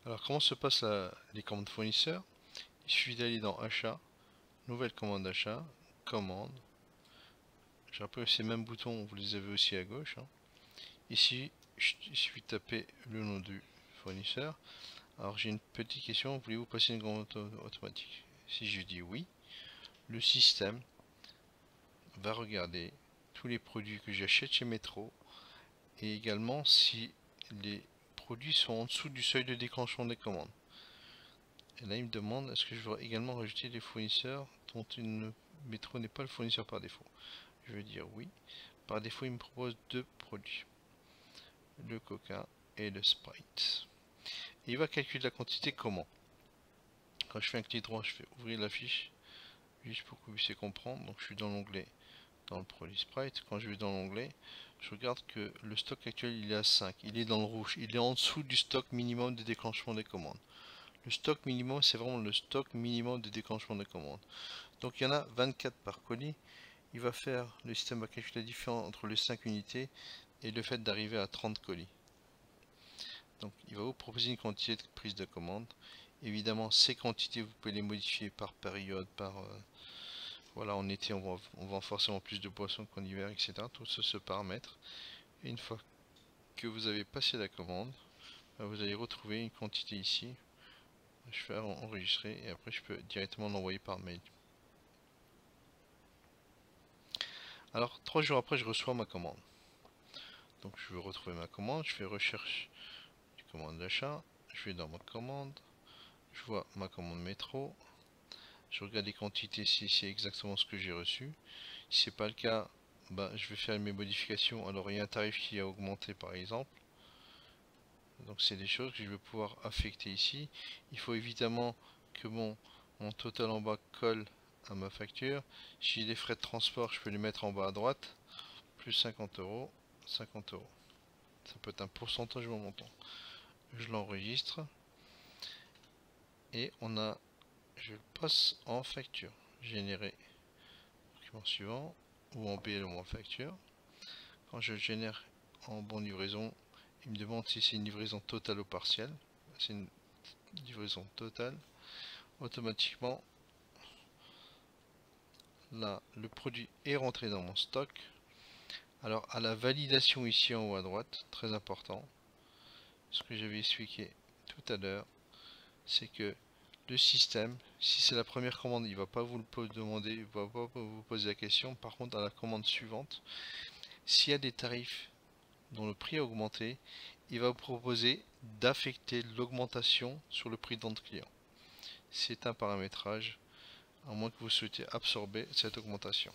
Alors comment se passent les commandes fournisseurs? Il suffit d'aller dans Achat, Nouvelle commande d'achat, Commande. Je rappelle ces mêmes boutons, vous les avez aussi à gauche, hein. Ici, il suffit de taper le nom du fournisseur. Alors j'ai une petite question, voulez-vous passer une commande automatique? Si je dis oui, le système va regarder tous les produits que j'achète chez Metro et également si les produits sont en dessous du seuil de déclenchement des commandes. Et là il me demande est-ce que je dois également rajouter des fournisseurs dont Metro n'est pas le fournisseur par défaut. Je vais dire oui. Par défaut il me propose deux produits, le Coca et le Sprite. Et il va calculer la quantité comment? Quand je fais un clic droit, je fais ouvrir la fiche, juste pour que vous puissiez comprendre. Donc je suis dans l'onglet, dans le produit Sprite. Quand je vais dans l'onglet, je regarde que le stock actuel il est à 5, il est dans le rouge, il est en dessous du stock minimum de déclenchement des commandes. Le stock minimum, c'est vraiment le stock minimum de déclenchement des commandes. Donc il y en a 24 par colis. Le système va calculer la différence entre les 5 unités et le fait d'arriver à 30 colis. Donc il va vous proposer une quantité de prise de commande. Évidemment, ces quantités, vous pouvez les modifier par période, voilà, en été, on vend forcément plus de boissons qu'en hiver, etc. Tout ça se paramètre. Et une fois que vous avez passé la commande, vous allez retrouver une quantité ici. Je fais enregistrer et après je peux directement l'envoyer par mail. Alors 3 jours après je reçois ma commande. Donc je veux retrouver ma commande, je fais recherche du commande d'achat, je vais dans ma commande, je vois ma commande métro, je regarde les quantités si c'est exactement ce que j'ai reçu. Si c'est pas le cas, je vais faire mes modifications. Alors il y a un tarif qui a augmenté par exemple. Donc c'est des choses que je vais pouvoir affecter ici. Il faut évidemment que mon total en bas colle à ma facture. Si j'ai des frais de transport, je peux les mettre en bas à droite. Plus 50 euros, 50 euros. Ça peut être un pourcentage de mon montant. Je l'enregistre. Et je le passe en facture. Générer document suivant. Ou en BL ou en facture. Quand je le génère en bon livraison, il me demande si c'est une livraison totale ou partielle. C'est une livraison totale. Automatiquement, là, le produit est rentré dans mon stock. Alors, à la validation ici en haut à droite, très important, ce que j'avais expliqué tout à l'heure, c'est que le système, si c'est la première commande, il ne va pas vous le demander, il ne va pas vous poser la question. Par contre, à la commande suivante, s'il y a des tarifs dont le prix a augmenté, il va vous proposer d'affecter l'augmentation sur le prix de vente client. C'est un paramétrage, à moins que vous souhaitiez absorber cette augmentation.